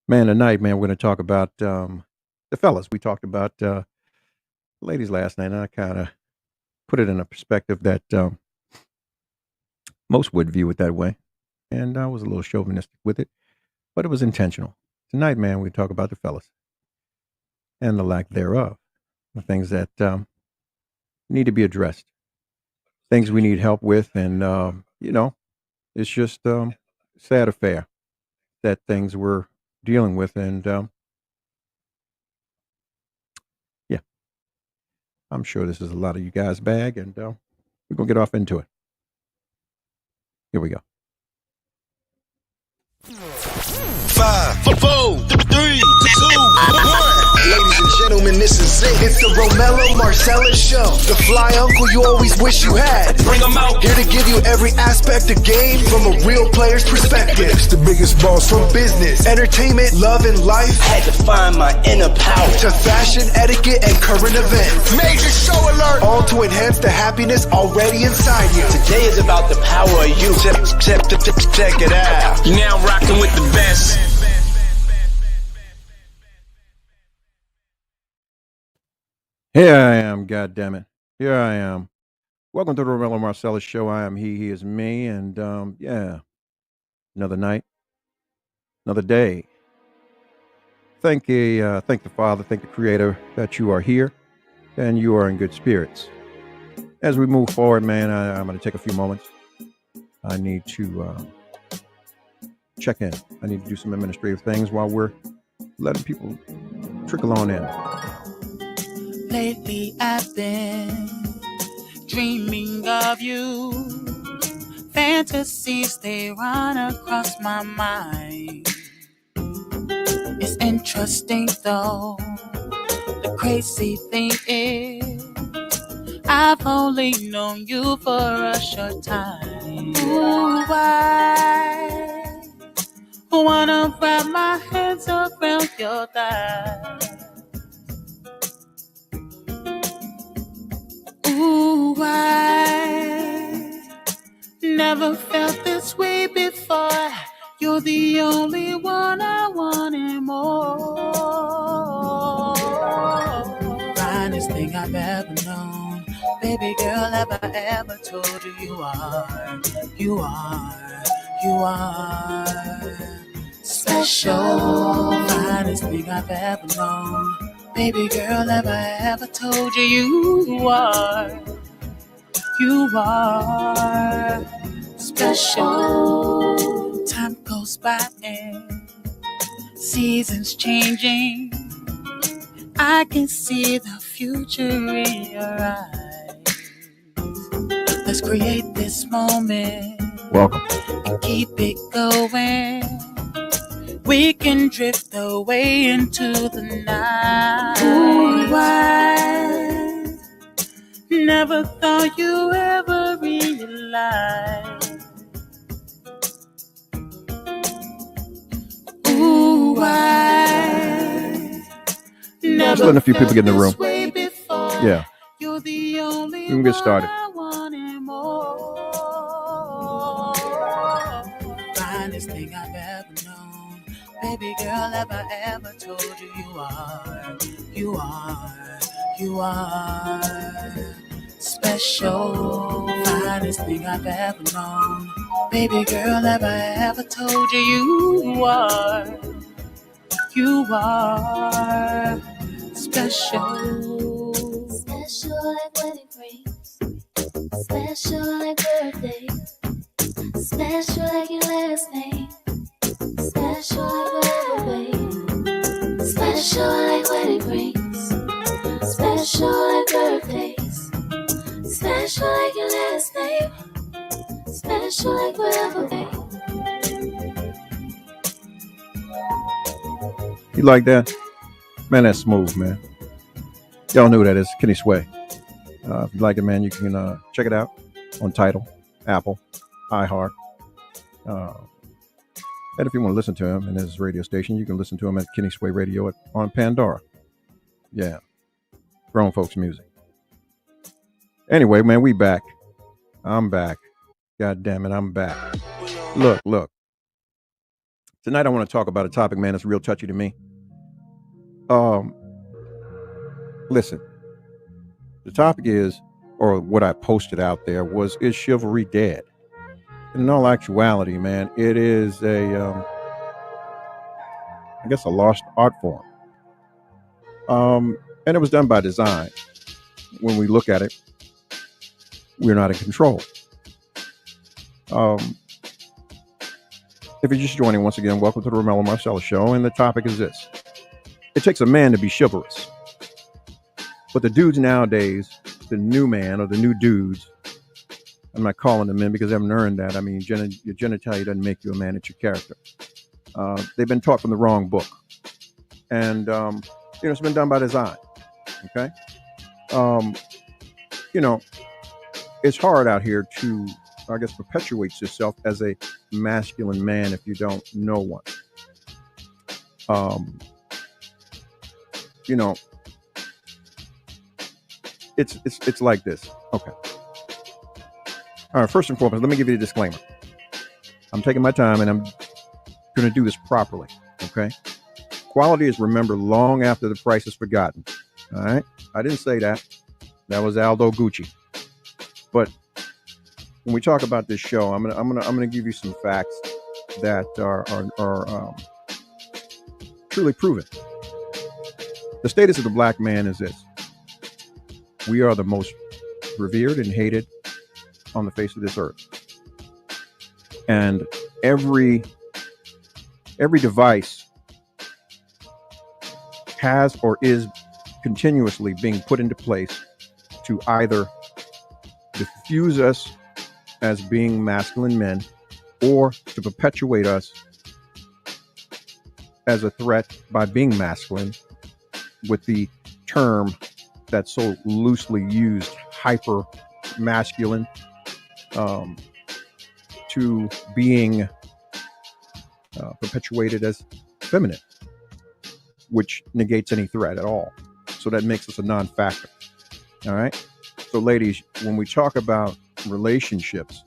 Man, tonight, man, we're going to talk about the fellas. We talked about ladies last night, and I kind of put it in a perspective that most would view it that way. And I was a little chauvinistic with it, but it was intentional. Tonight, man, we talk about the fellas and the lack thereof, the things that need to be addressed, things we need help with. And, it's just sad affair that things we're dealing with. And, yeah, I'm sure this is a lot of you guys' bag, and we're going to get off into it. Here we go. Five, four, three, two, one. Ladies and gentlemen, this is it. It's the ROMELLO Marcellus show. The fly uncle you always wish you had. Bring them out. Here to give you every aspect of game from a real player's perspective. It's the biggest boss From business, entertainment, love, and life, Had to find my inner power. to fashion, etiquette, and current events. major show alert. All to enhance the happiness already inside you. Today is about the power of you. Check it out. You're now rocking with the best. Here I am, goddammit. Here I am. Welcome to the Romello Marcellus show. I am he is me, and yeah, another night, another day. Thank the Father, thank the Creator that you are here and you are in good spirits. As we move forward, man, I'm going to take a few moments. I need to check in. I need to do some administrative things while we're letting people trickle on in. Lately I've been dreaming of you. Fantasies, they run across my mind. It's interesting though. The crazy thing is, I've only known you for a short time. Ooh, I wanna wrap my hands around your thighs. Ooh, I never felt this way before. You're the only one I want and more. Finest thing I've ever known. Baby girl, ever told you you are special. Finest thing I've ever known. Baby girl, ever told you are special. Time goes by and seasons changing. I can see the future in your eyes. Let's create this moment. Welcome. And keep it going. We can drift away into the night. Ooh, I never thought you ever realized. Ooh, I never Just letting a few people get in the room. Before. Yeah. You're the only We can get started. Finest thing I've ever known. Baby girl, ever told you you are special. Finest thing I've ever known. Baby girl, ever told you you are special. Special like wedding rings, special like birthdays, special like your last name, special like whatever, babe. Special like wedding rings, special like birthdays, special like your last name, special like whatever, babe. You like that? Man, that's smooth, man. Y'all know who that is. Kenny Sway. If you like it, man, you can check it out on Tidal, Apple, iHeart. And if you want to listen to him in his radio station, you can listen to him at Kenny Sway Radio on Pandora. Yeah. Grown folks music. Anyway, man, we back. I'm back. God damn it, I'm back. Look. Tonight I want to talk about a topic, man, that's real touchy to me. Listen, the topic is, or what I posted out there was, is chivalry dead? In all actuality, man, it is I guess, a lost art form. And it was done by design. When we look at it, we're not in control. If you're just joining, once again, welcome to the ROMELLO Marcellous Show, and the topic is this. It takes a man to be chivalrous. But the dudes nowadays, the new man or the new dudes, I'm not calling them men because they haven't earned that. I mean, your genitalia doesn't make you a man, it's your character. They've been taught from the wrong book. And, it's been done by design. Okay? It's hard out here to, I guess, perpetuate yourself as a masculine man if you don't know one. It's like this. Okay. All right. First and foremost, let me give you a disclaimer. I'm taking my time and I'm going to do this properly. Okay. Quality is remembered long after the price is forgotten. All right. I didn't say that. That was Aldo Gucci. But when we talk about this show, I'm gonna give you some facts that are truly proven. The status of the black man is this: we are the most revered and hated on the face of this earth, and every device has or is continuously being put into place to either diffuse us as being masculine men or to perpetuate us as a threat by being masculine, with the term that's so loosely used, hyper masculine, to being perpetuated as feminine, which negates any threat at all. So that makes us a non-factor. All right. So ladies, when we talk about relationships,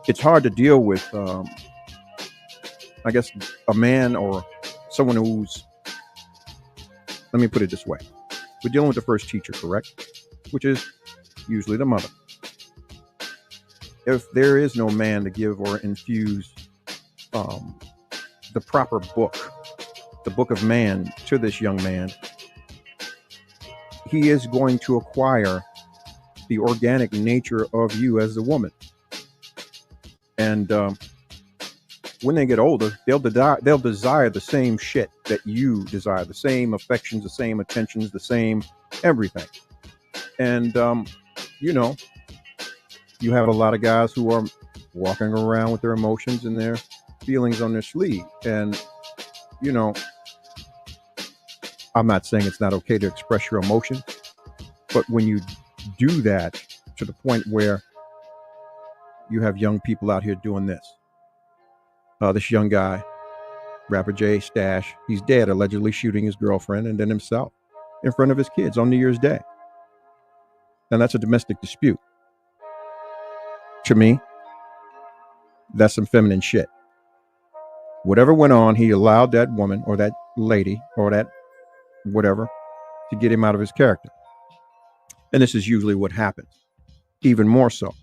it's hard to deal with, I guess, a man or someone who's, let me put it this way. We're dealing with the first teacher, correct? Which is usually the mother. If there is no man to give or infuse the proper book, the book of man, to this young man, he is going to acquire the organic nature of you as a woman. And when they get older, they'll desire the same shit that you desire, the same affections, the same attentions, the same everything. And, you have a lot of guys who are walking around with their emotions and their feelings on their sleeve. And, I'm not saying it's not okay to express your emotions, but when you do that to the point where you have young people out here doing this, this young guy, rapper Jay Stash, he's dead, allegedly shooting his girlfriend and then himself in front of his kids on New Year's Day. And that's a domestic dispute. To me, that's some feminine shit. Whatever went on, he allowed that woman or that lady or that whatever to get him out of his character. And this is usually what happens, even more so.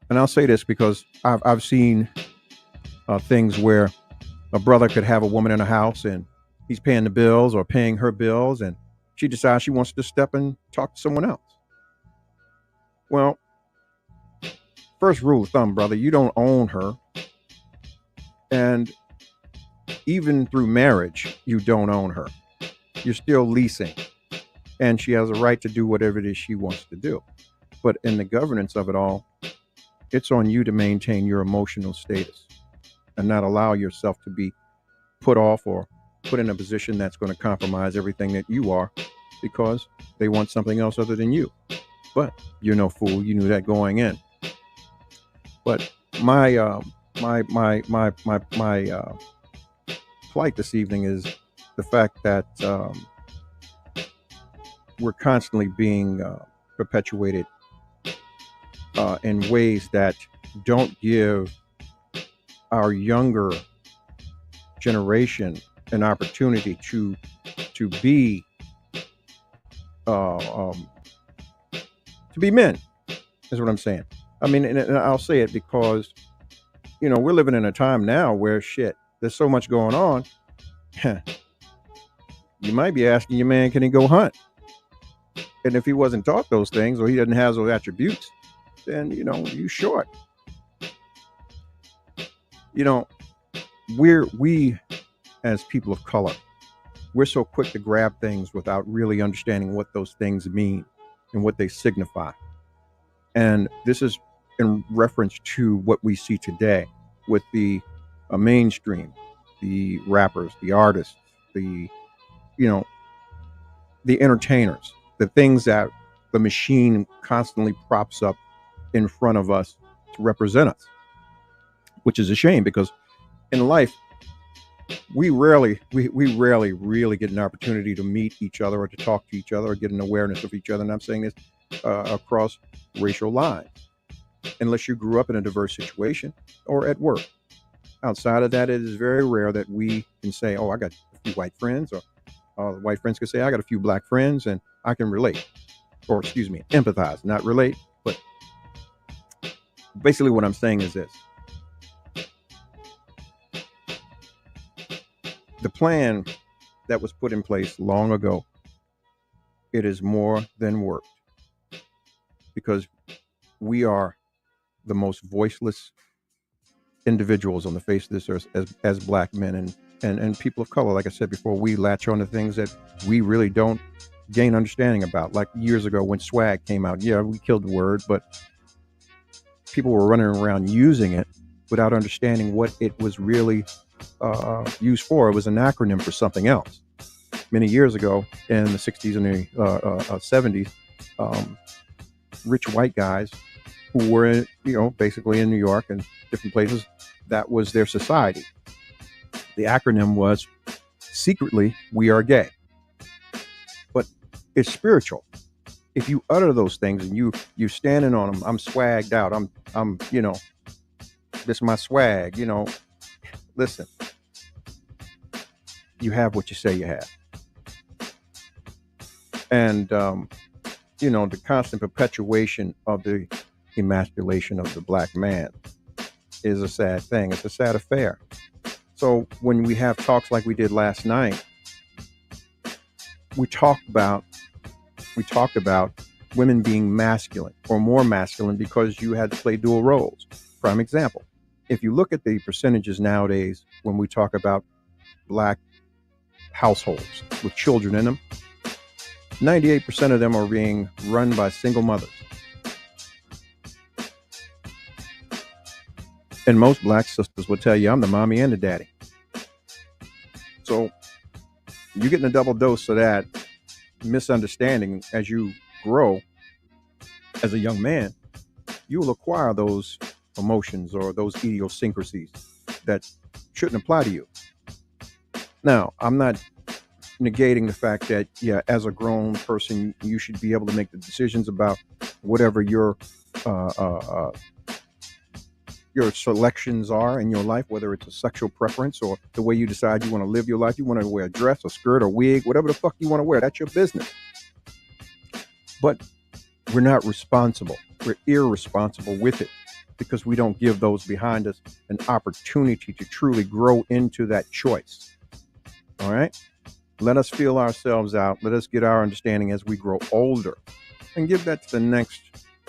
And I'll say this because I've seen things where a brother could have a woman in a house and he's paying the bills or paying her bills, and she decides she wants to step and talk to someone else. Well, first rule of thumb, brother, you don't own her. And even through marriage, you don't own her. You're still leasing. And she has a right to do whatever it is she wants to do. But in the governance of it all, it's on you to maintain your emotional status and not allow yourself to be put off or put in a position that's going to compromise everything that you are because they want something else other than you. But you're no fool. You knew that going in. But my plight this evening is the fact that we're constantly being perpetuated in ways that don't give our younger generation an opportunity to be to be men, is what I'm saying. I mean, and I'll say it because we're living in a time now where shit, there's so much going on. You might be asking your man, can he go hunt? And if he wasn't taught those things or he doesn't have those attributes, then you short. We as people of color, we're so quick to grab things without really understanding what those things mean and what they signify. And this is in reference to what we see today with the mainstream, the rappers, the artists, the entertainers, the things that the machine constantly props up in front of us to represent us, which is a shame because in life, we rarely really get an opportunity to meet each other or to talk to each other or get an awareness of each other. And I'm saying this across racial lines, unless you grew up in a diverse situation or at work. Outside of that, it is very rare that we can say, oh, I got a few white friends, or white friends can say, I got a few black friends and I can relate, or empathize, not relate. But basically what I'm saying is this. The plan that was put in place long ago, it is more than worked, because we are the most voiceless individuals on the face of this earth as black men and people of color. Like I said before, we latch on to things that we really don't gain understanding about. Like years ago when swag came out, yeah, we killed the word, but people were running around using it without understanding what it was really used for. It was an acronym for something else. Many years ago in the 60s and the 70s, rich white guys who were, basically in New York and different places, that was their society. The acronym was secretly, we are gay. But it's spiritual. If you utter those things and you standing on them, I'm swagged out. I'm this is my swag, listen, you have what you say you have. And, the constant perpetuation of the emasculation of the black man is a sad thing. It's a sad affair. So when we have talks like we did last night, we talked about women being masculine or more masculine because you had to play dual roles. Prime example. If you look at the percentages nowadays, when we talk about black households with children in them, 98% of them are being run by single mothers. And most black sisters will tell you, I'm the mommy and the daddy. So you're getting a double dose of that misunderstanding as you grow as a young man. You will acquire those emotions or those idiosyncrasies that shouldn't apply to you. Now, I'm not negating the fact that, yeah, as a grown person, you should be able to make the decisions about whatever your selections are in your life, whether it's a sexual preference or the way you decide you want to live your life. You want to wear a dress, a skirt, a wig, whatever the fuck you want to wear. That's your business. But we're not responsible. We're irresponsible with it because we don't give those behind us an opportunity to truly grow into that choice. All right? Let us feel ourselves out. Let us get our understanding as we grow older and give that to the next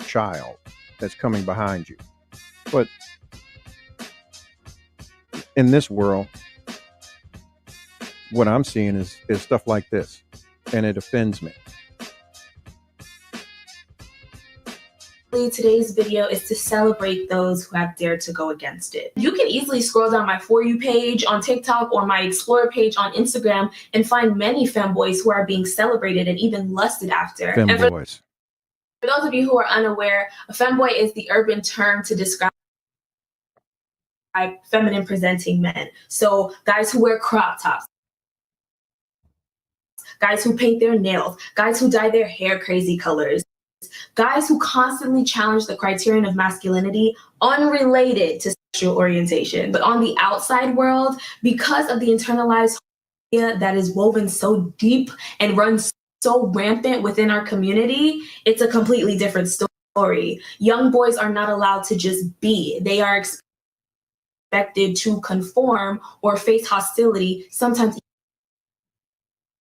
child that's coming behind you. But in this world, what I'm seeing is stuff like this, and it offends me. Today's video is to celebrate those who have dared to go against it. You can easily scroll down my For You page on TikTok or my Explore page on Instagram and find many femboys who are being celebrated and even lusted after. Femboys. For those of you who are unaware, a femboy is the urban term to describe feminine presenting men. So guys who wear crop tops, guys who paint their nails, guys who dye their hair crazy colors, guys who constantly challenge the criterion of masculinity unrelated to sexual orientation. But on the outside world, because of the internalized that is woven so deep and runs so rampant within our community, it's a completely different story. Young boys are not allowed to just be. They are expected to conform or face hostility, sometimes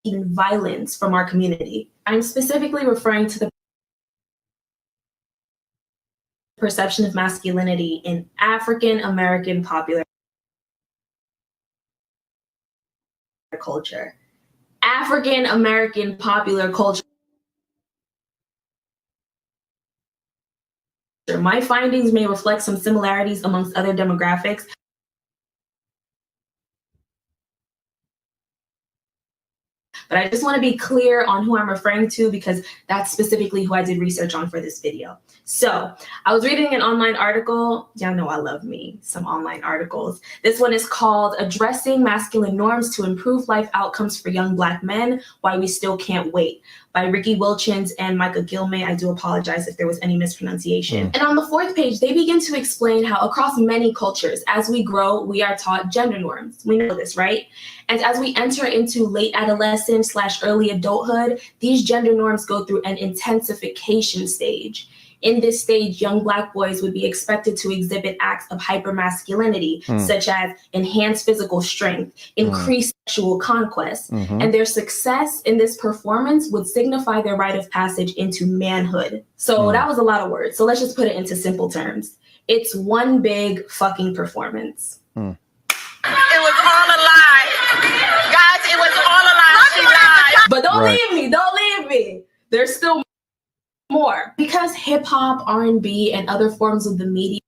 even violence from our community. I'm specifically referring to the perception of masculinity in African American popular culture. African American popular culture. My findings may reflect some similarities amongst other demographics, but I just want to be clear on who I'm referring to because that's specifically who I did research on for this video. So I was reading an online article. Y'all know I love me some online articles. This one is called Addressing Masculine Norms to Improve Life Outcomes for Young Black Men, Why We Still Can't Wait, by Ricky Wilchins and Micah Gilmay. I do apologize if there was any mispronunciation. And on the 4th page, they begin to explain how across many cultures, as we grow, we are taught gender norms. We know this, right? And as we enter into late adolescence / early adulthood, these gender norms go through an intensification stage. In this stage, young Black boys would be expected to exhibit acts of hypermasculinity, such as enhanced physical strength, increased sexual conquest, and their success in this performance would signify their rite of passage into manhood. So that was a lot of words. So let's just put it into simple terms. It's one big fucking performance. It was all a lie. Guys, it was all a lie. She lied. But don't leave me. Don't leave me. There's still more. Because hip hop, R&B, and other forms of the media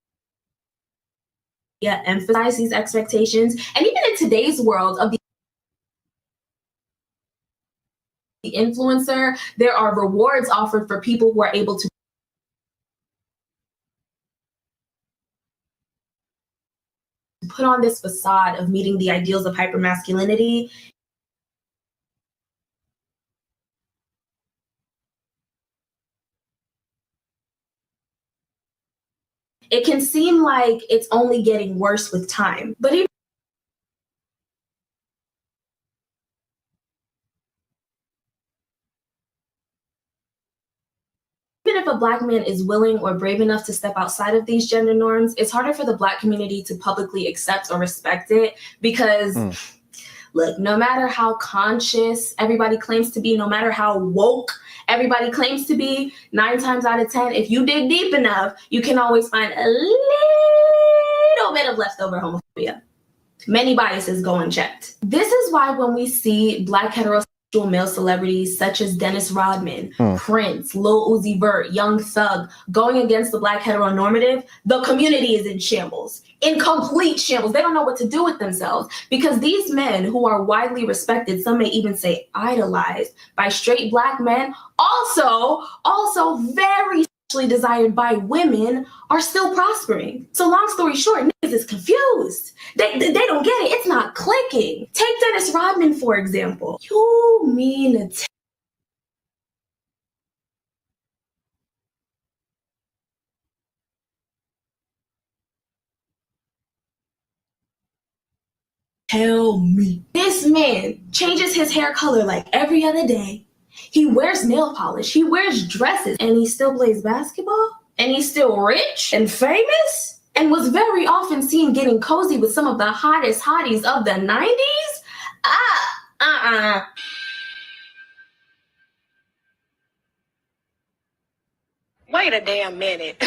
emphasize these expectations, and even in today's world of the influencer, there are rewards offered for people who are able to put on this facade of meeting the ideals of hypermasculinity. It can seem like it's only getting worse with time, but even if a Black man is willing or brave enough to step outside of these gender norms, it's harder for the Black community to publicly accept or respect it because, look, no matter how conscious everybody claims to be, no matter how woke everybody claims to be, 9 times out of 10, if you dig deep enough, you can always find a little bit of leftover homophobia. Many biases go unchecked. This is why when we see Black heterosexual male celebrities such as Dennis Rodman, Prince, Lil Uzi Vert, Young Thug going against the Black heteronormative, the community is in shambles, in complete shambles. They don't know what to do with themselves because these men who are widely respected, some may even say idolized by straight Black men, also very sexually desired by women, are still prospering. So long story short, niggas is confused. They don't get it. It's not clicking. Take Dennis Rodman, for example. You mean to tell me this man changes his hair color like every other day? He wears nail polish, he wears dresses, and he still plays basketball? And he's still rich and famous? And was very often seen getting cozy with some of the hottest hotties of the 90s? Wait a damn minute.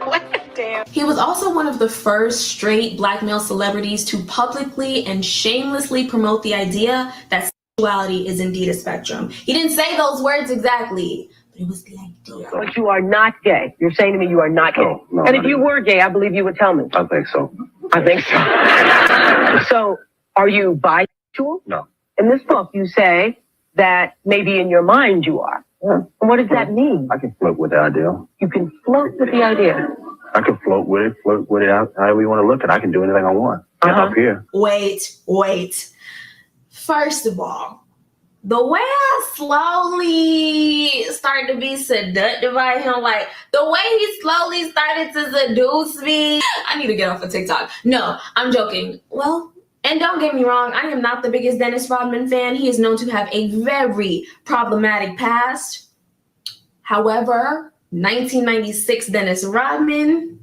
Wait a damn. He was also one of the first straight Black male celebrities to publicly and shamelessly promote the idea that sexuality is indeed a spectrum. He didn't say those words exactly, but it was the idea. But you are not gay. You're saying to me you are not gay. No, and if you were gay, I believe you would tell me. I think so. I think so. So, are you bisexual? No. In this book, you say that maybe in your mind you are. Yeah. And what does that mean? I can float with the idea. You can float with the idea. I can float with it however you want to look at it. I can do anything I want. Up here. Wait. First of all, The way I slowly started to be seducted by him, like the way he slowly started to seduce me, I need to get off of TikTok. No, I'm joking. Well, and don't get me wrong, I am not the biggest Dennis Rodman fan. He is known to have a very problematic past. However, 1996 Dennis Rodman,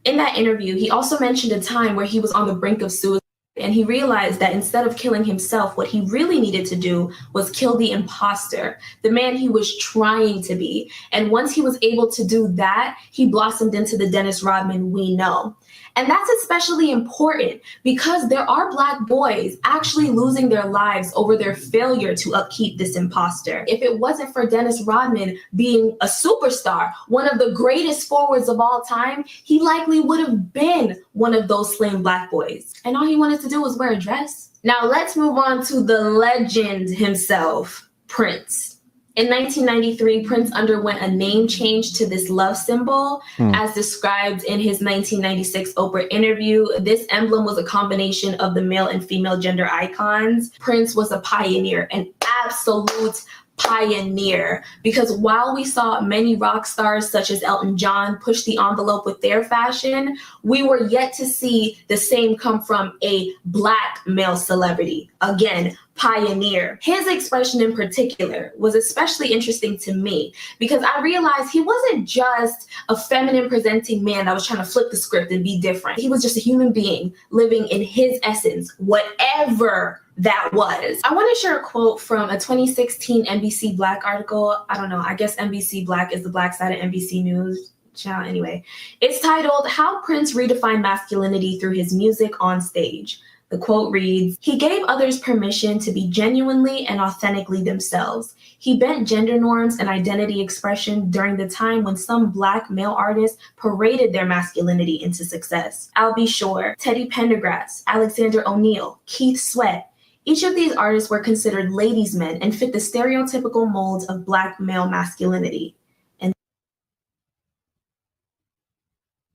in that interview, he also mentioned a time where he was on the brink of suicide. And he realized that instead of killing himself, what he really needed to do was kill the imposter, the man he was trying to be. And once he was able to do that, he blossomed into the Dennis Rodman we know. And that's especially important because there are Black boys actually losing their lives over their failure to upkeep this imposter. If it wasn't for Dennis Rodman being a superstar, one of the greatest forwards of all time, he likely would have been one of those slain Black boys. And all he wanted to do was wear a dress. Now let's move on to the legend himself, Prince. In 1993, Prince underwent a name change to this love symbol, as described in his 1996 Oprah interview. This emblem was a combination of the male and female gender icons. Prince was a pioneer, an absolute pioneer, because while we saw many rock stars such as Elton John push the envelope with their fashion, we were yet to see the same come from a Black male celebrity. Again, pioneer. His expression in particular was especially interesting to me because I realized he wasn't just a feminine presenting man that was trying to flip the script and be different. He was just a human being living in his essence, whatever that was. I want to share a quote from a 2016 NBC Black article. I don't know, I guess NBC Black is the Black side of NBC News. Anyway, it's titled, "How Prince Redefined Masculinity Through His Music on Stage." The quote reads, "He gave others permission to be genuinely and authentically themselves. He bent gender norms and identity expression during the time when some Black male artists paraded their masculinity into success. Al B. Shore, Teddy Pendergrass, Alexander O'Neal, Keith Sweat. Each of these artists were considered ladies' men and fit the stereotypical molds of Black male masculinity." And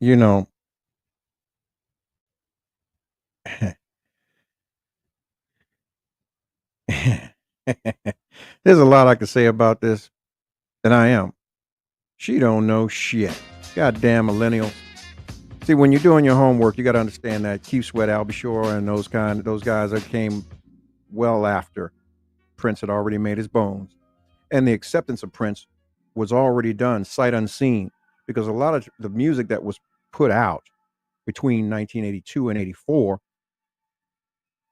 You know, there's a lot I could say about this, and I am. She don't know shit. Goddamn millennials. See, when you're doing your homework, you got to understand that Keith Sweat, Albie Shore, and those guys that came well after Prince had already made his bones, and the acceptance of Prince was already done, sight unseen, because a lot of the music that was put out between 1982 and 84,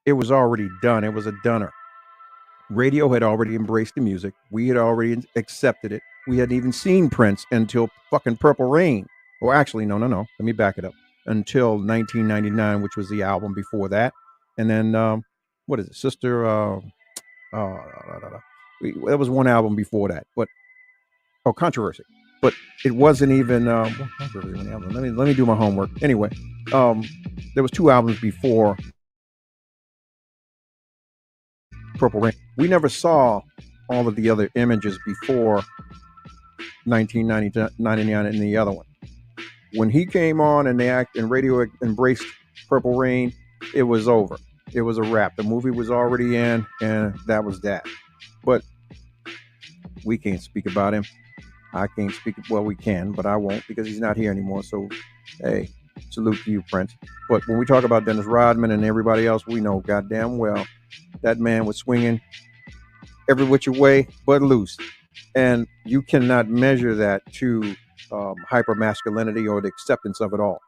it was already done. It was a dunner. Radio had already embraced the music. We had already accepted it. We hadn't even seen Prince until fucking Purple Rain. Or actually, no. Let me back it up. Until 1999, which was the album before that. And then, what is it? Sister, there was one album before that. But, Controversy. But it wasn't even, let me do my homework. Anyway, there was two albums before Purple Rain. We never saw all of the other images before 1999 and the other one. When he came on and radio embraced Purple Rain, it was over. It was a wrap. The movie was already in, and that was that. But we can't speak about him. I can't speak. Well, we can, but I won't because he's not here anymore. So, hey, salute to you, Prince. But when we talk about Dennis Rodman and everybody else, we know goddamn well that man was swinging every which way but loose. And you cannot measure that to hyper-masculinity or the acceptance of it all,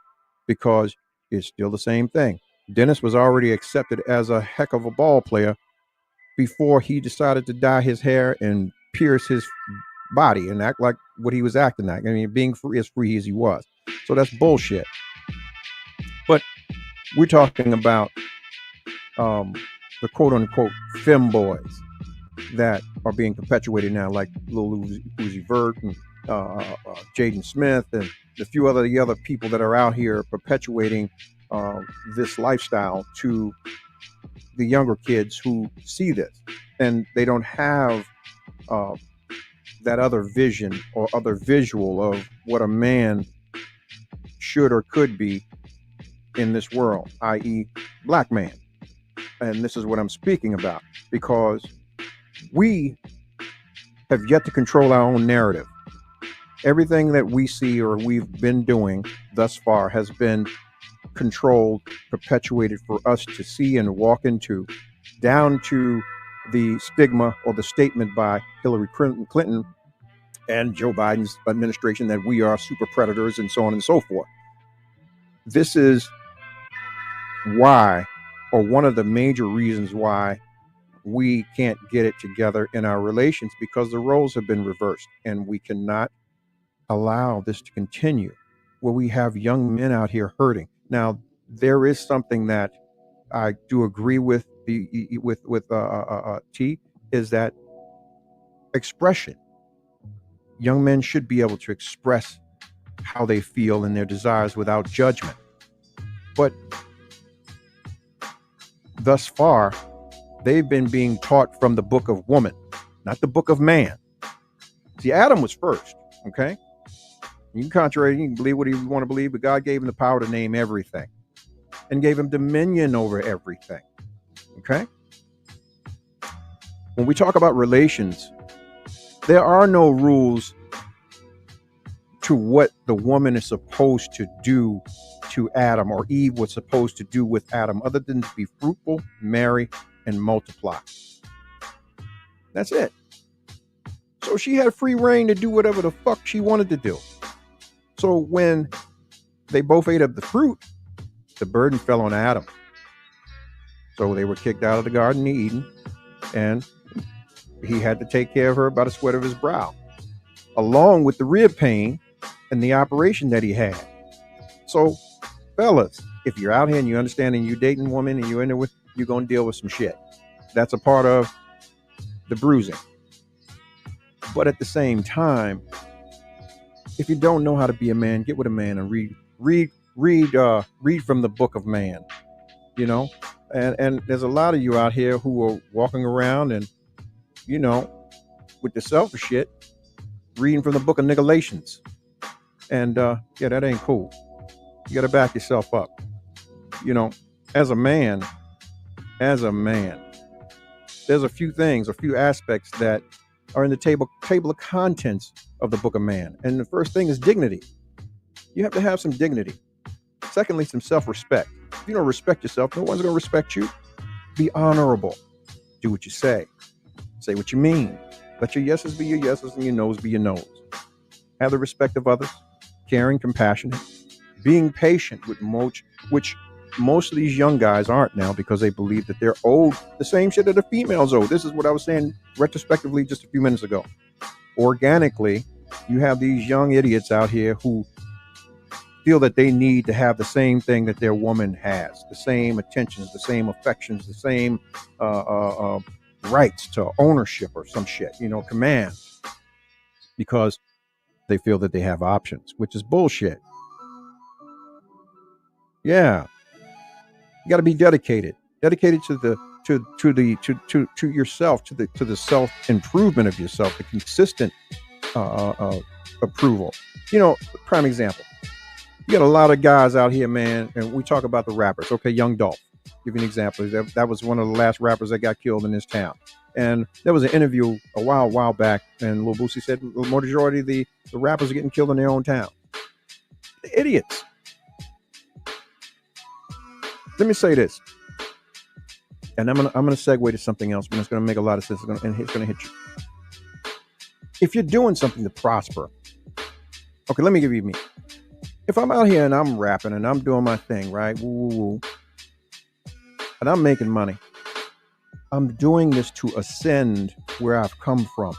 because it's still the same thing. Dennis was already accepted as a heck of a ball player before he decided to dye his hair and pierce his body and act like what he was acting like. I mean, being as free as he was. So that's bullshit. But we're talking about the quote-unquote femboys that are being perpetuated now, like Lil Uzi Vert and Jaden Smith and a few other people that are out here perpetuating this lifestyle to the younger kids who see this, and they don't have that other vision or other visual of what a man should or could be in this world, i.e. Black man. And this is what I'm speaking about, because We have yet to control our own narrative. Everything that we see or we've been doing thus far has been controlled, perpetuated for us to see and walk into, down to the stigma or the statement by Hillary Clinton and Joe Biden's administration that we are super predators and so on and so forth. This is why, or one of the major reasons why, we can't get it together in our relations, because the roles have been reversed, and we cannot allow this to continue where we have young men out here hurting. Now, there is something that I do agree with T, is that expression. Young men should be able to express how they feel and their desires without judgment. But thus far, they've been being taught from the book of woman, not the book of man. See, Adam was first, okay? You can believe what you want to believe, but God gave him the power to name everything and gave him dominion over everything, okay? When we talk about relations, there are no rules to what the woman is supposed to do to Adam, or Eve was supposed to do with Adam, other than to be fruitful, marry, and multiply. That's it. So she had free reign to do whatever the fuck she wanted to do. So when they both ate of the fruit, the burden fell on Adam. So they were kicked out of the Garden of Eden, and he had to take care of her by the sweat of his brow, along with the rib pain and the operation that he had. So, fellas, if you're out here and you understand and you're dating a woman and you're in there with, you're going to deal with some shit. That's a part of the bruising. But at the same time, if you don't know how to be a man, get with a man and read from the book of man, you know? And there's a lot of you out here who are walking around and, you know, with the selfish shit, reading from the book of Galatians. And yeah, that ain't cool. You got to back yourself up. You know, as a man, there's a few things, a few aspects that are in the table of contents of the book of man. And the first thing is dignity. You have to have some dignity. Secondly, some self-respect. If you don't respect yourself, no one's going to respect you. Be honorable. Do what you say. Say what you mean. Let your yeses be your yeses and your noes be your noes. Have the respect of others. Caring, compassionate. Being patient, with which most of these young guys aren't now, because they believe that they're owed the same shit that the females owe. This is what I was saying retrospectively just a few minutes ago. Organically, you have these young idiots out here who feel that they need to have the same thing that their woman has, the same attentions, the same affections, the same rights to ownership or some shit, you know, commands, because they feel that they have options, which is bullshit. Yeah, you got to be dedicated to yourself, to the self improvement of yourself, the consistent approval. You know, prime example. You got a lot of guys out here, man, and we talk about the rappers. Okay, Young Dolph, give you an example. That was one of the last rappers that got killed in this town. And there was an interview a while back, and Lil Boosie said the majority of the rappers are getting killed in their own town. The idiots. Let me say this, and I'm gonna segue to something else, but it's gonna make a lot of sense. It's gonna hit you. If you're doing something to prosper, okay, let me give you me. If I'm out here and I'm rapping and I'm doing my thing, right, woo, and I'm making money, I'm doing this to ascend where I've come from.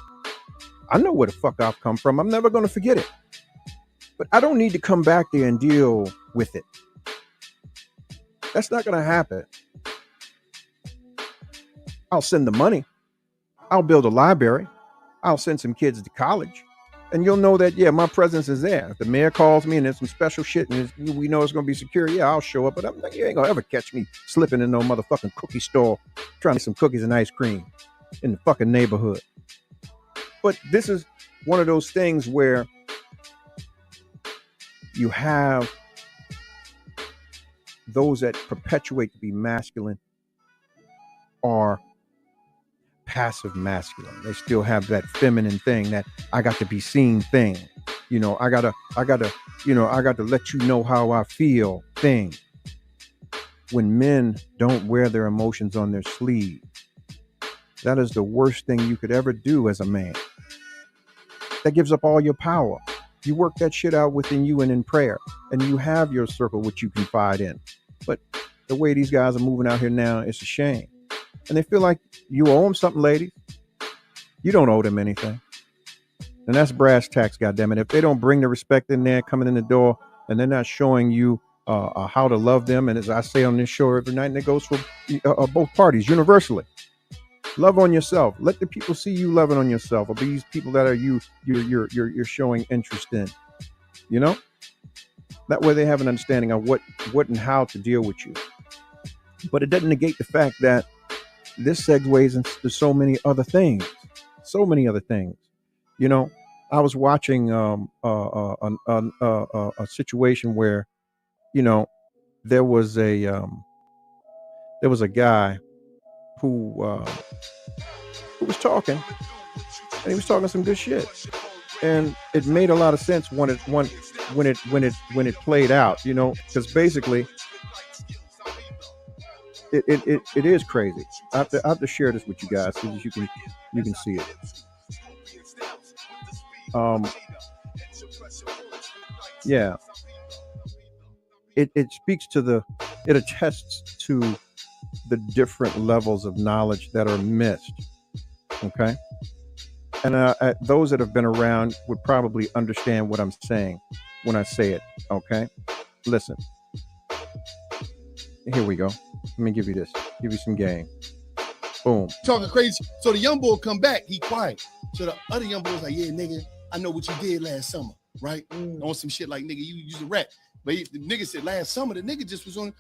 I know where the fuck I've come from. I'm never gonna forget it, but I don't need to come back there and deal with it. That's not going to happen. I'll send the money. I'll build a library. I'll send some kids to college. And you'll know that, yeah, my presence is there. If the mayor calls me and there's some special shit and we know it's going to be secure, yeah, I'll show up. But I'm like, you ain't going to ever catch me slipping in no motherfucking cookie store trying to get some cookies and ice cream in the fucking neighborhood. But this is one of those things where you have those that perpetuate to be masculine are passive masculine. They still have that feminine thing, that I got to be seen thing. I gotta let you know how I feel thing. When men don't wear their emotions on their sleeve, that is the worst thing you could ever do as a man. That gives up all your power. You work that shit out within you and in prayer, and you have your circle which you confide in. But the way these guys are moving out here now, it's a shame. And they feel like you owe them something, ladies. You don't owe them anything. And that's brass tacks, goddammit. If they don't bring the respect in there, coming in the door, and they're not showing you how to love them, and as I say on this show every night, and it goes for both parties universally. Love on yourself. Let the people see you loving on yourself, or these people that are you're showing interest in. That way they have an understanding of what and how to deal with you. But it doesn't negate the fact that this segues into so many other things. So many other things. I was watching a situation where, there was a guy who was talking, and he was talking some good shit, and it made a lot of sense when it played out, because basically it is crazy. I have to share this with you guys so that you can see it. Yeah. It speaks to it attests to the different levels of knowledge that are missed. Okay. And those that have been around would probably understand what I'm saying when I say it. Okay. Listen. Here we go. Let me give you this. Give you some game. Boom. Talking crazy. So the young boy come back. He quiet. So the other young boy's like, yeah, nigga, I know what you did last summer. Right? On some shit like, nigga, you a rat. But the nigga said last summer, the nigga just was on,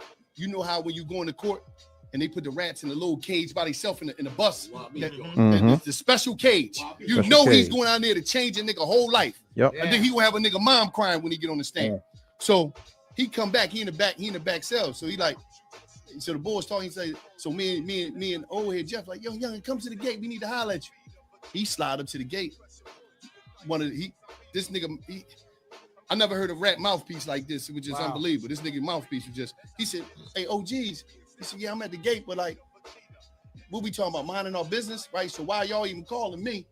how when you go into court and they put the rats in the little cage by themselves in the bus, the special cage. He's going out there to change a nigga whole life. Yep. I think he gonna have a nigga mom crying when he get on the stand. So he come back, he in the back cell. So so the boys talking, he say, so me and old head Jeff like, yo, young, come to the gate. We need to holler at you. He slide up to the gate. I never heard a rat mouthpiece like this. It was just unbelievable. This nigga mouthpiece was just, he said, hey, OGs. He said, yeah, I'm at the gate, but like, what we talking about? Minding our business, right? So why y'all even calling me?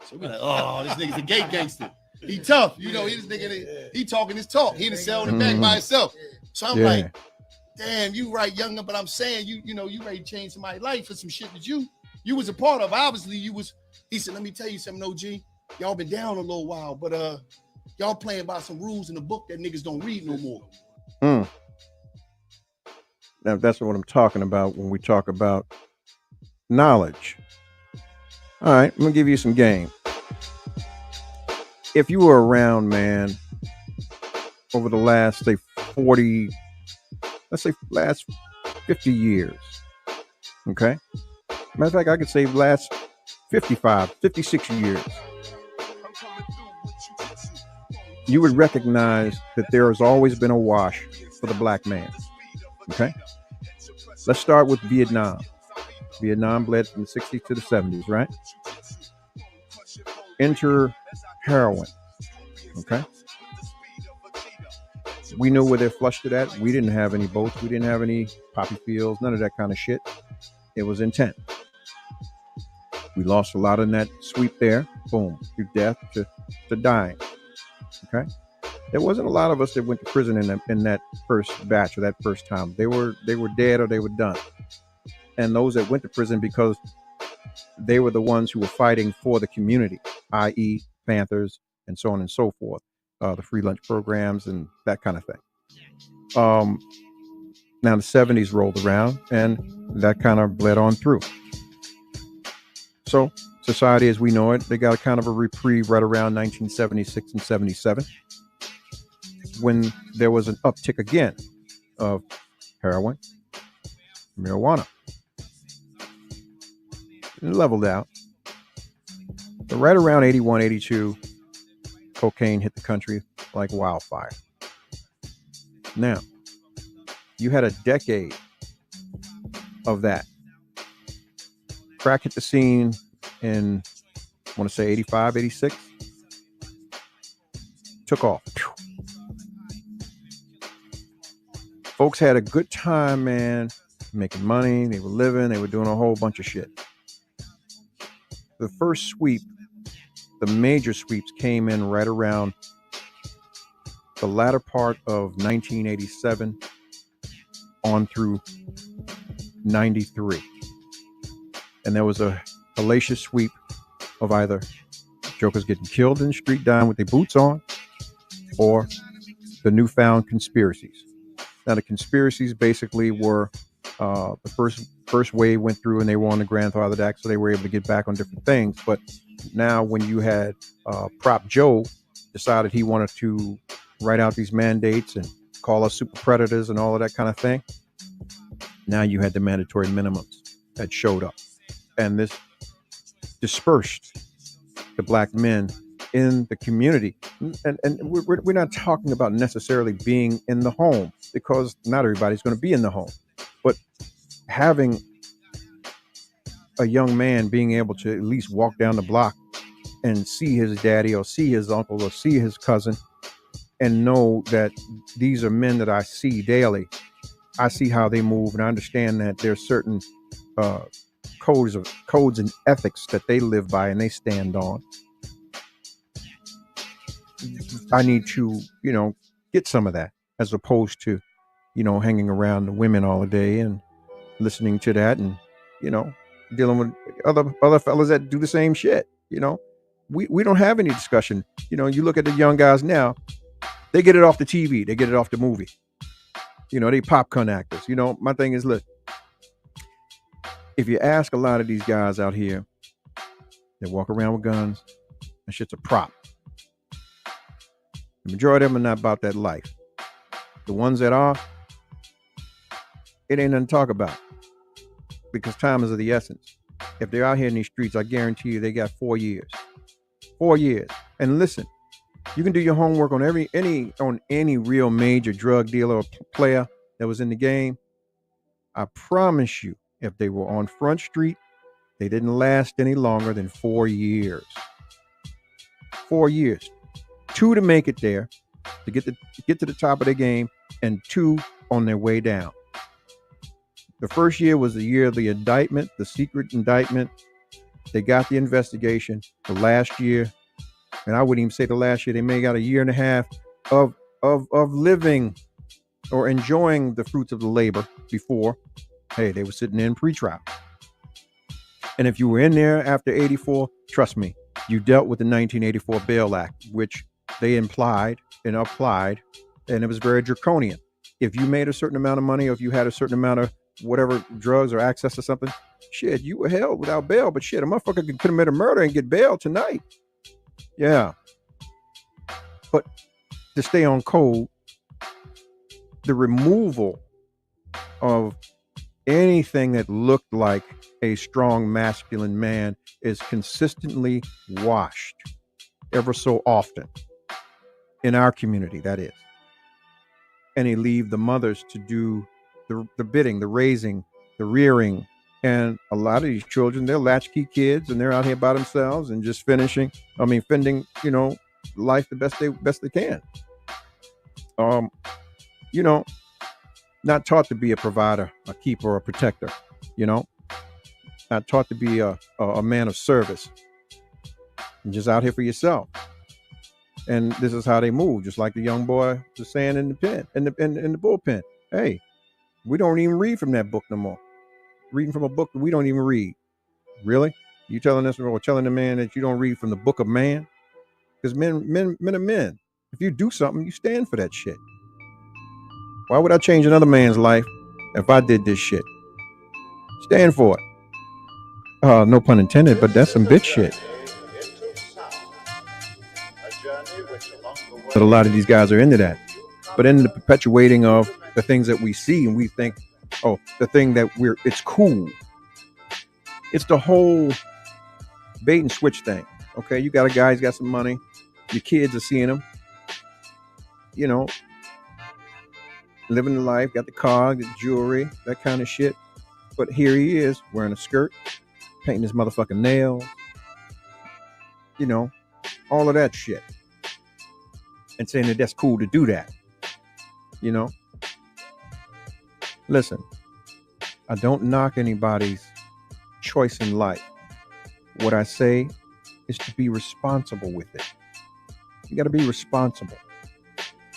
So we like, oh, this nigga's a gate gangster. He tough. He this nigga, he talking his talk. He in the cell in the back by himself. So I'm like, damn, you right, younger, but I'm saying you ready to change somebody's life for some shit that you was a part of. Obviously, he said, let me tell you something, OG. Y'all been down a little while, but y'all playing by some rules in the book that niggas don't read no more. Now that's what I'm talking about when we talk about knowledge. All right, I'm gonna give you some game. If you were around, man, over the last, say, 50 years, okay? Matter of fact, I could say last 56 years, you would recognize that there has always been a wash for the black man, okay? Let's start with Vietnam. Vietnam bled from the 60s to the 70s, right? Enter heroin, okay? We knew where they flushed it at. We didn't have any boats. We didn't have any poppy fields, none of that kind of shit. It was intent. We lost a lot in that sweep there. Boom, through death to dying, okay? There wasn't a lot of us that went to prison in that first batch or that first time. They were dead or they were done. And those that went to prison because they were the ones who were fighting for the community, i.e. Panthers and so on and so forth, the free lunch programs and that kind of thing. Now the 70s rolled around and that kind of bled on through. So society as we know it, they got a kind of a reprieve right around 1976 and 77 when there was an uptick again of heroin, marijuana. It leveled out. But right around 81, 82, cocaine hit the country like wildfire. Now, you had a decade of that. Crack hit the scene in, I want to say 85, 86. Took off. Folks had a good time, man, making money. They were living. They were doing a whole bunch of shit. The first sweep, the major sweeps, came in right around the latter part of 1987 on through 93. And there was a hellacious sweep of either jokers getting killed in the street, dying with their boots on, or the newfound conspiracies. Now, the conspiracies basically were the first wave went through and they were on the Grandfather Act, so they were able to get back on different things. But now when you had Prop Joe decided he wanted to write out these mandates and call us super predators and all of that kind of thing, now you had the mandatory minimums that showed up. And this dispersed the black men in the community. And we're not talking about necessarily being in the home, because not everybody's going to be in the home. But having a young man being able to at least walk down the block and see his daddy or see his uncle or see his cousin and know that these are men that I see daily. I see how they move, and I understand that there's certain codes and ethics that they live by and they stand on. I need to, get some of that, as opposed to, hanging around the women all day and listening to that and, dealing with other fellas that do the same shit. We don't have any discussion. You look at the young guys now, they get it off the TV, they get it off the movie. They popcorn actors. My thing is, look, if you ask a lot of these guys out here, they walk around with guns, that shit's a prop. The majority of them are not about that life. The ones that are, it ain't nothing to talk about, because time is of the essence. If they're out here in these streets, I guarantee you they got 4 years. 4 years. And listen, you can do your homework on any real major drug dealer or player that was in the game. I promise you, if they were on Front Street, they didn't last any longer than 4 years. 4 years. 2 to make it there, to get to the top of the game, and 2 on their way down. The first year was the year of the indictment, the secret indictment. They got the investigation. The last year, and I wouldn't even say the last year, they may got a year and a half of living or enjoying the fruits of the labor before, hey, they were sitting in pre-trial. And if you were in there after 84, trust me, you dealt with the 1984 Bail Act, which they implied and applied, and it was very draconian. If you made a certain amount of money, or if you had a certain amount of whatever drugs or access to something, shit, you were held without bail. But shit, a motherfucker could commit a murder and get bail tonight. Yeah. But to stay on code, the removal of anything that looked like a strong masculine man is consistently washed ever so often in our community, that is. And they leave the mothers to do the bidding, the raising, the rearing. And a lot of these children, they're latchkey kids, and they're out here by themselves and just fending, life the best they can. Not taught to be a provider, a keeper, or a protector, not taught to be a man of service. And just out here for yourself. And this is how they move, just like the young boy was saying in the pen, in the bullpen. Hey, we don't even read from that book no more. Reading from a book that we don't even read. Really? You telling us, or telling the man that you don't read from the book of man? Because men are men. If you do something, you stand for that shit. Why would I change another man's life if I did this shit? Stand for it. No pun intended, but that's some bitch shit. But a lot of these guys are into that. But in the perpetuating of the things that we see, and we think, the thing that it's cool. It's the whole bait and switch thing. Okay, you got a guy, he's got some money. Your kids are seeing him. Living the life, got the car, the jewelry, that kind of shit. But here he is wearing a skirt, painting his motherfucking nails, you know, all of that shit. And saying that that's cool to do that. You know? Listen, I don't knock anybody's choice in life. What I say is to be responsible with it. You got to be responsible.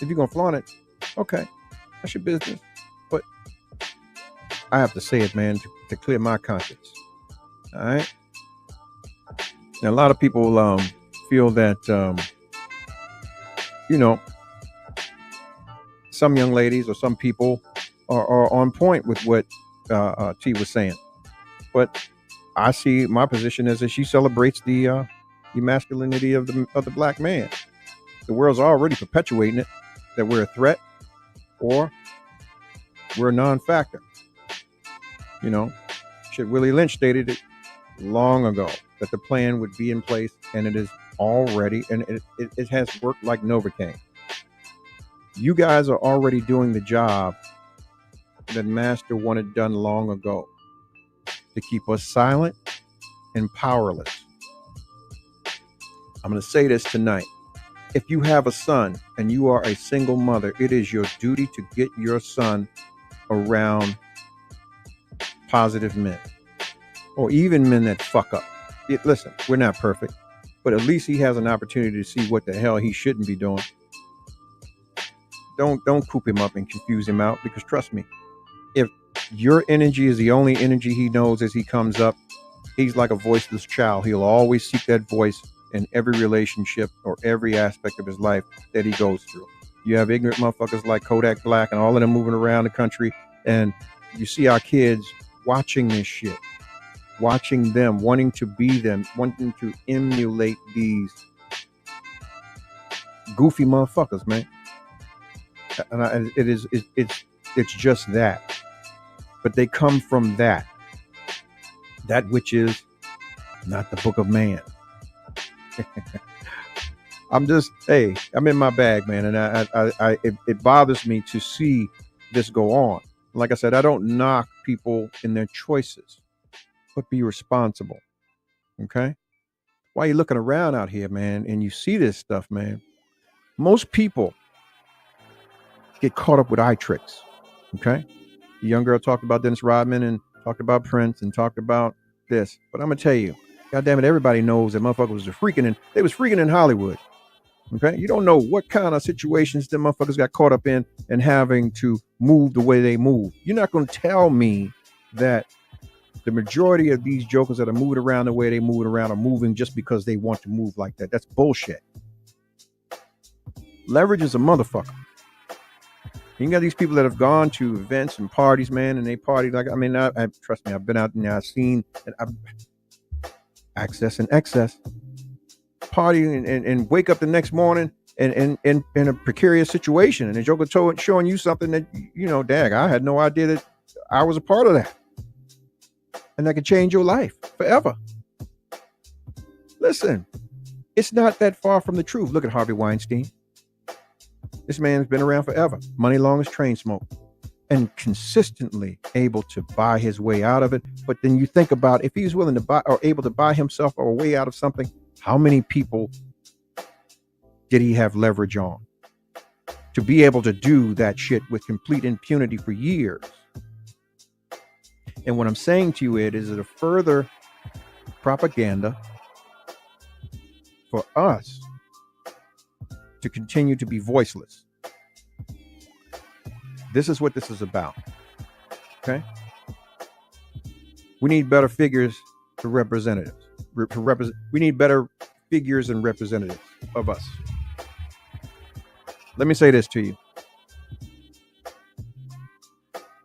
If you're going to flaunt it, okay, that's your business. But I have to say it, man, to clear my conscience. All right? Now, a lot of people feel that, you know, some young ladies or some people are on point with what T was saying. But I see my position as that she celebrates the masculinity of the black man. The world's already perpetuating it, that we're a threat or we're a non-factor. You know, shit, Willie Lynch stated it long ago that the plan would be in place, and it is already, and it has worked like Novocaine. You guys are already doing the job that Master wanted done long ago, to keep us silent and powerless. I'm going to say this tonight. If you have a son and you are a single mother, it is your duty to get your son around positive men, or even men that fuck up. Listen, we're not perfect, but at least he has an opportunity to see what the hell he shouldn't be doing. Don't coop him up and confuse him out, because trust me, if your energy is the only energy he knows as he comes up, he's like a voiceless child. He'll always seek that voice in every relationship or every aspect of his life that he goes through. You have ignorant motherfuckers like Kodak Black and all of them moving around the country, and you see our kids watching this shit, watching them, wanting to be them, wanting to emulate these goofy motherfuckers, man. And it's just that. But they come from that which is not the book of man. I'm in my bag, man, and it bothers me to see this go on. Like I said, I don't knock people in their choices, but be responsible. Okay? Why are you looking around out here, man, and you see this stuff, man? Most people get caught up with eye tricks. Okay? The young girl talked about Dennis Rodman and talked about Prince and talked about this. But I'm going to tell you, goddamn it, everybody knows that motherfuckers was they was freaking in Hollywood. Okay? You don't know what kind of situations them motherfuckers got caught up in and having to move the way they move. You're not going to tell me that the majority of these jokers that are moving around the way they move around are moving just because they want to move like that. That's bullshit. Leverage is a motherfucker. You got these people that have gone to events and parties, man, and they party like, I mean, I trust me, I've been out and I've seen access and excess. Party and wake up the next morning and in a precarious situation, and the joker showing you something that, you know, dag, I had no idea that I was a part of that. And that could change your life forever. Listen, it's not that far from the truth. Look at Harvey Weinstein. This man's been around forever. Money long as train smoke. And consistently able to buy his way out of it. But then you think about, if he's willing to buy or able to buy himself a way out of something, how many people did he have leverage on to be able to do that shit with complete impunity for years? And what I'm saying to you, is it a further propaganda for us to continue to be voiceless? This is what this is about. Okay? We need better figures for representatives. We need better figures and representatives of us. Let me say this to you.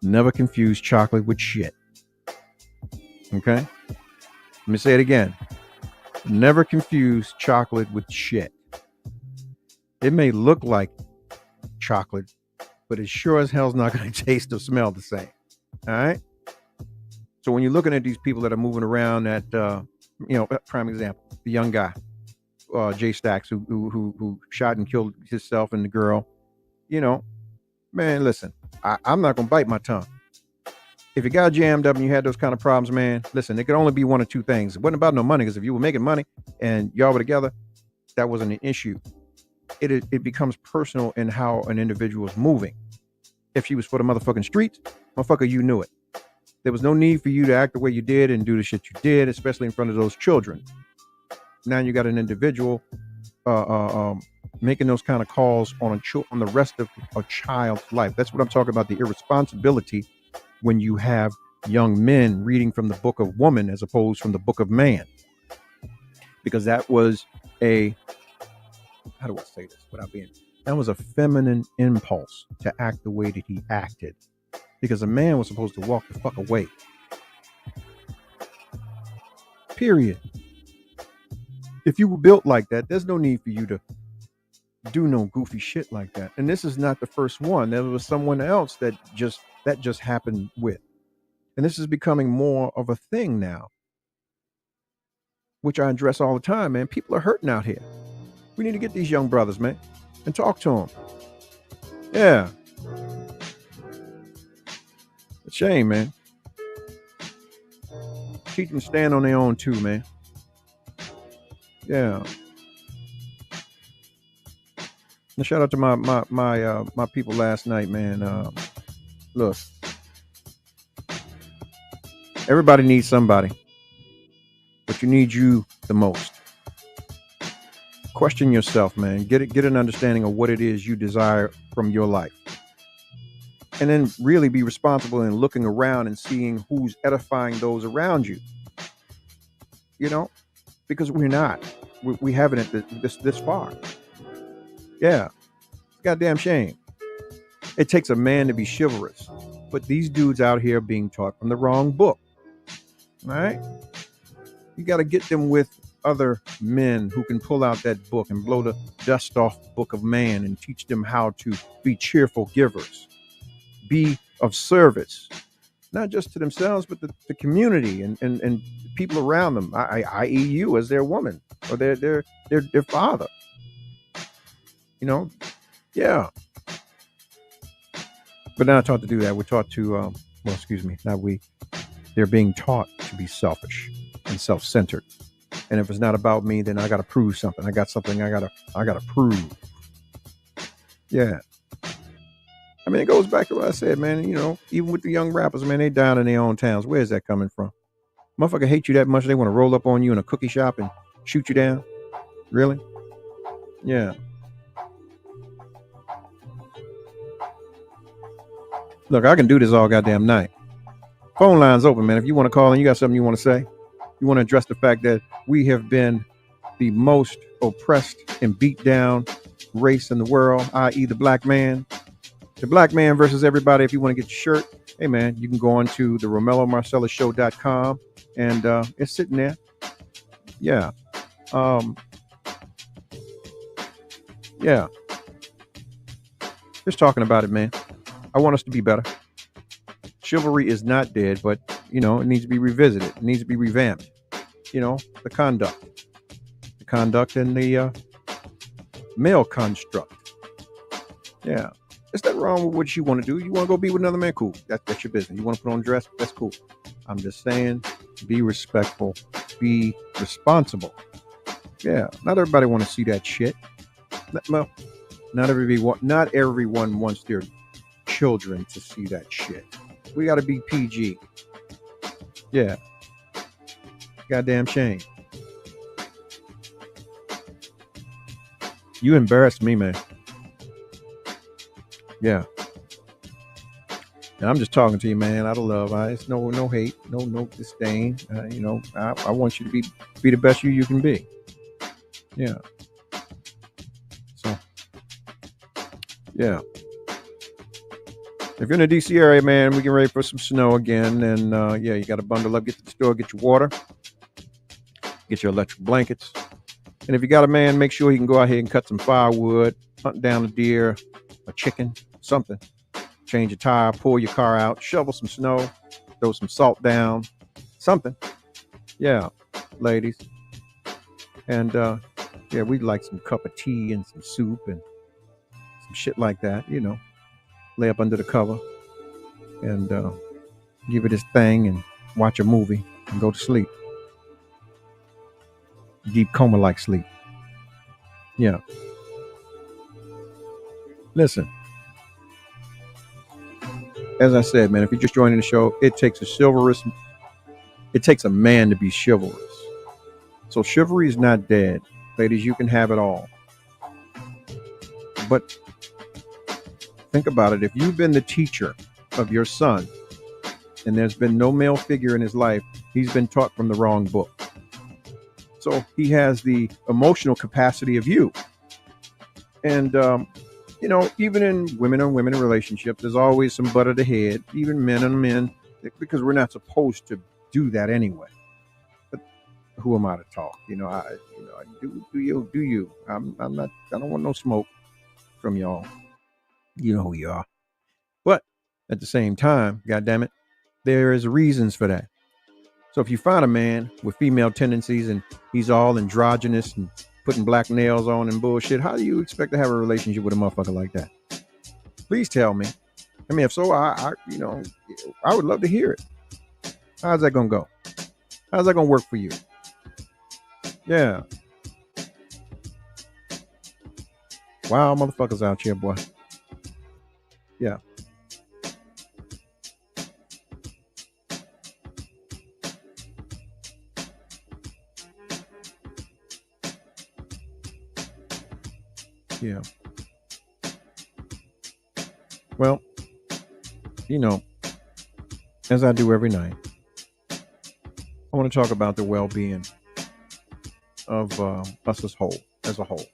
Never confuse chocolate with shit. Okay? Let me say it again. Never confuse chocolate with shit. It may look like chocolate, but it sure as hell's not going to taste or smell the same. All right? So when you're looking at these people that are moving around at, prime example, the young guy, Jay Stacks, who shot and killed himself and the girl, you know, man, listen, I'm not going to bite my tongue. If you got jammed up and you had those kind of problems, man, listen, it could only be one or two things. It wasn't about no money, because if you were making money and y'all were together, that wasn't an issue. It becomes personal in how an individual is moving. If she was for the motherfucking streets, motherfucker, you knew it. There was no need for you to act the way you did and do the shit you did, especially in front of those children. Now you got an individual making those kind of calls on the rest of a child's life. That's what I'm talking about, the irresponsibility when you have young men reading from the book of woman as opposed from the book of man. Because that was how do I say this without being, that was a feminine impulse to act the way that he acted. Because a man was supposed to walk the fuck away. Period. If you were built like that, there's no need for you to do no goofy shit like that. And this is not the first one. There was someone else that just happened with. And this is becoming more of a thing now, which I address all the time, man. People are hurting out here. We need to get these young brothers, man, and talk to them. Yeah. It's a shame, man. Teach them to stand on their own too, man. Yeah. And shout out to my people last night, man. Look, everybody needs somebody, but you need you the most. Question yourself, man. Get an understanding of what it is you desire from your life, and then really be responsible in looking around and seeing who's edifying those around you. You know, because we're not. We haven't it this far. Yeah, it's a goddamn shame. It takes a man to be chivalrous, but these dudes out here being taught from the wrong book. All right, you got to get them with other men who can pull out that book and blow the dust off the book of man and teach them how to be cheerful givers, be of service, not just to themselves, but the community and people around them, i.e. you as their woman or their father. You know, yeah. But they're not taught to do that. We're taught to, they're being taught to be selfish and self-centered. And if it's not about me, then I got to prove something. I got something I got to prove. Yeah. I mean, it goes back to what I said, man. You know, even with the young rappers, man, they down in their own towns. Where's that coming from? Motherfucker hate you that much, they want to roll up on you in a cookie shop and shoot you down? Really? Yeah. Look, I can do this all goddamn night. Phone line's open, man. If you want to call and you got something you want to say, you want to address the fact that we have been the most oppressed and beat down race in the world, i.e. the black man. The black man versus everybody. If you want to get your shirt, hey man, you can go on to the ROMELLOMarcellousShow.com and it's sitting there. Yeah. Yeah. Just talking about it, man. I want us to be better. Chivalry is not dead, but you know, it needs to be revisited. It needs to be revamped. You know, the conduct and the male construct. Yeah. Is that wrong with what you want to do? You want to go be with another man? Cool. That's your business. You want to put on a dress? That's cool. I'm just saying, be respectful, be responsible. Yeah. Not everybody want to see that shit. Well, not everyone wants their children to see that shit. We got to be PG. Yeah. Goddamn shame. You embarrassed me, man. Yeah. And I'm just talking to you, man, out of love. It's no hate, no disdain. You know, I want you to be the best you can be. Yeah. So, yeah. If you're in the DC area, man, we getting ready for some snow again. And yeah, you got to bundle up, get to the store, get your water, get your electric blankets. And if you got a man, make sure he can go out here and cut some firewood, hunt down a deer, a chicken, something. Change your tire, pull your car out, shovel some snow, throw some salt down, something. Yeah, ladies. And yeah, we'd like some cup of tea and some soup and some shit like that, you know. Lay up under the cover and give it his thing, and watch a movie and go to sleep. Deep coma-like sleep. Yeah. Listen, as I said, man, if you're just joining the show, it takes a man to be chivalrous. So chivalry is not dead. Ladies, you can have it all. But think about it. If you've been the teacher of your son and there's been no male figure in his life, he's been taught from the wrong book. So he has the emotional capacity of you. And, even in women on women relationships, there's always some butt of the head, even men on men, because we're not supposed to do that anyway. But who am I to talk? Do you? I'm not. I don't want no smoke from y'all. You know who you are. But at the same time, goddamn it, there is reasons for that. So if you find a man with female tendencies and he's all androgynous and putting black nails on and bullshit, how do you expect to have a relationship with a motherfucker like that? Please tell me. I mean, if so, I would love to hear it. How's that gonna go? How's that gonna work for you? Yeah. Wow, motherfuckers out here, boy. Yeah. Yeah. Well, as I do every night, I want to talk about the well-being of us as a whole.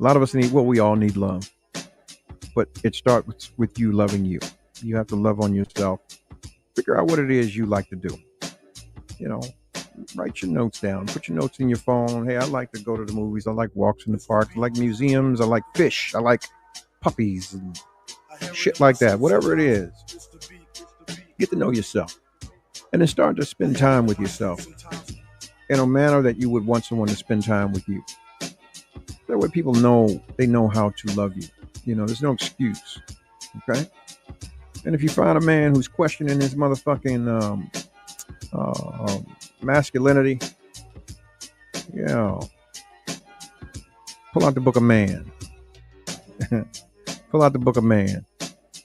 A lot of us we all need love, but it starts with you loving you. You have to love on yourself. Figure out what it is you like to do. Write your notes down. Put your notes in your phone. Hey, I like to go to the movies. I like walks in the park. I like museums. I like fish. I like puppies and shit like that. Whatever it is, get to know yourself. And then start to spend time with yourself in a manner that you would want someone to spend time with you. That way people know how to love you. There's no excuse. Okay? And if you find a man who's questioning his motherfucking masculinity, pull out the book of man. Pull out the book of man.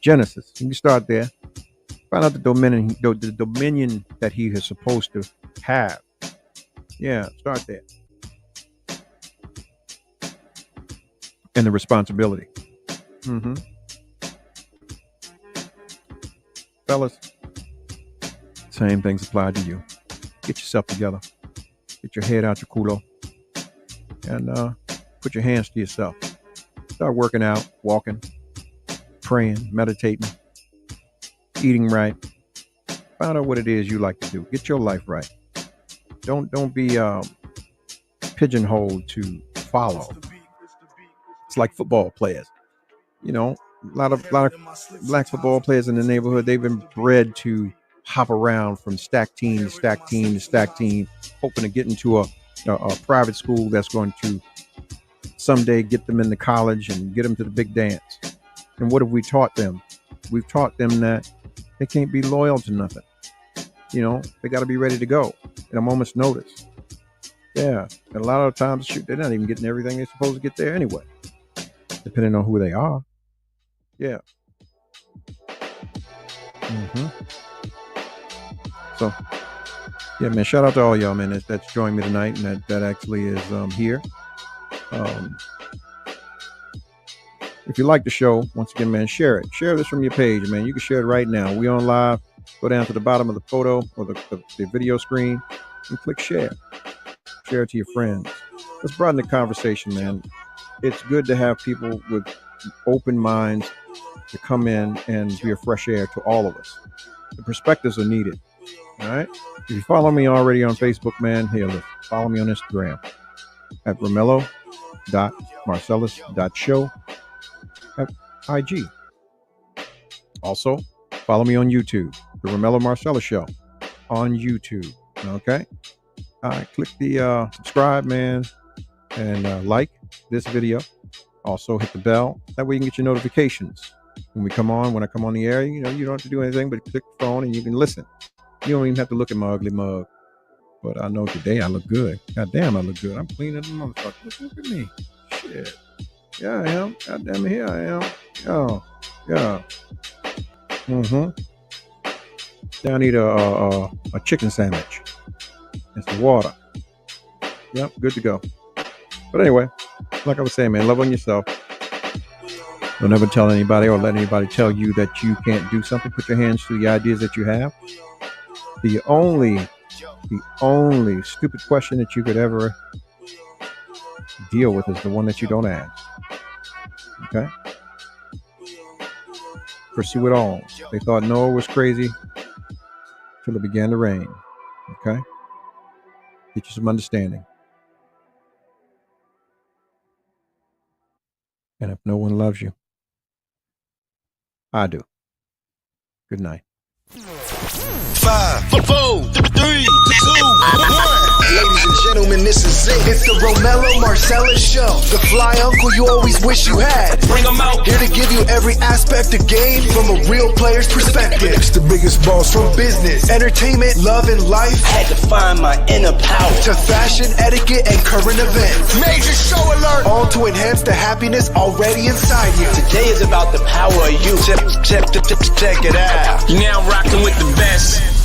Genesis. You can start there. Find out the dominion that he is supposed to have. Yeah, start there. And the responsibility. Fellas, same things apply to you. Get yourself together. Get your head out your culo. And put your hands to yourself. Start working out, walking, praying, meditating, eating right. Find out what it is you like to do. Get your life right. Don't be pigeonholed to follow. It's like football players. A lot of black football players in the neighborhood, they've been bred to hop around from stack team to stack team to stack team, hoping to get into a private school that's going to someday get them into college and get them to the big dance. And what have we taught them? We've taught them that they can't be loyal to nothing. They got to be ready to go at a moment's notice. Yeah. And a lot of times, they're not even getting everything they're supposed to get there anyway, depending on who they are. Yeah. So, yeah, man, shout out to all y'all, man, that's joined me tonight and that actually is here. If you like the show, once again, man, share it. Share this from your page, man. You can share it right now. We on live. Go down to the bottom of the photo or the video screen and click share. Share it to your friends. Let's broaden the conversation, man. It's good to have people with open minds to come in and be a fresh air to all of us. The perspectives are needed. All right. If you follow me already on Facebook, man, look, follow me on Instagram at ROMELLO.Marcellus.show at IG. Also, follow me on YouTube, the Romello Marcellus Show on YouTube. Okay. Click the subscribe, man, and like this video. Also hit the bell. That way you can get your notifications when I come on the air, you don't have to do anything but click the phone and you can listen. You don't even have to look at my ugly mug. But I know today I look good. God damn, I look good. I'm cleaner than motherfucker. Look at me. Shit. Yeah, I am. God damn it, here I am. Yeah. Now I need a chicken sandwich and some water. Yep, good to go. But anyway, like I was saying, man, love on yourself. Don't ever tell anybody or let anybody tell you that you can't do something. Put your hands to the ideas that you have. The only stupid question that you could ever deal with is the one that you don't ask. Okay? Pursue it all. They thought Noah was crazy till it began to rain. Okay? Get you some understanding. And if no one loves you, I do. Good night. 5, 4, 3, 2, 1. Ladies and gentlemen, this is it. It's the ROMELLO Marcellus Show. The fly uncle you always wish you had. Bring them out. Here to give you every aspect of game from a real player's perspective. It's the biggest boss From business, entertainment, love, and life, Had to find my inner power. to fashion, etiquette, and current events. Major show alert. All to enhance the happiness already inside you. Today is about the power of you. Check it out. You're now rocking with the best.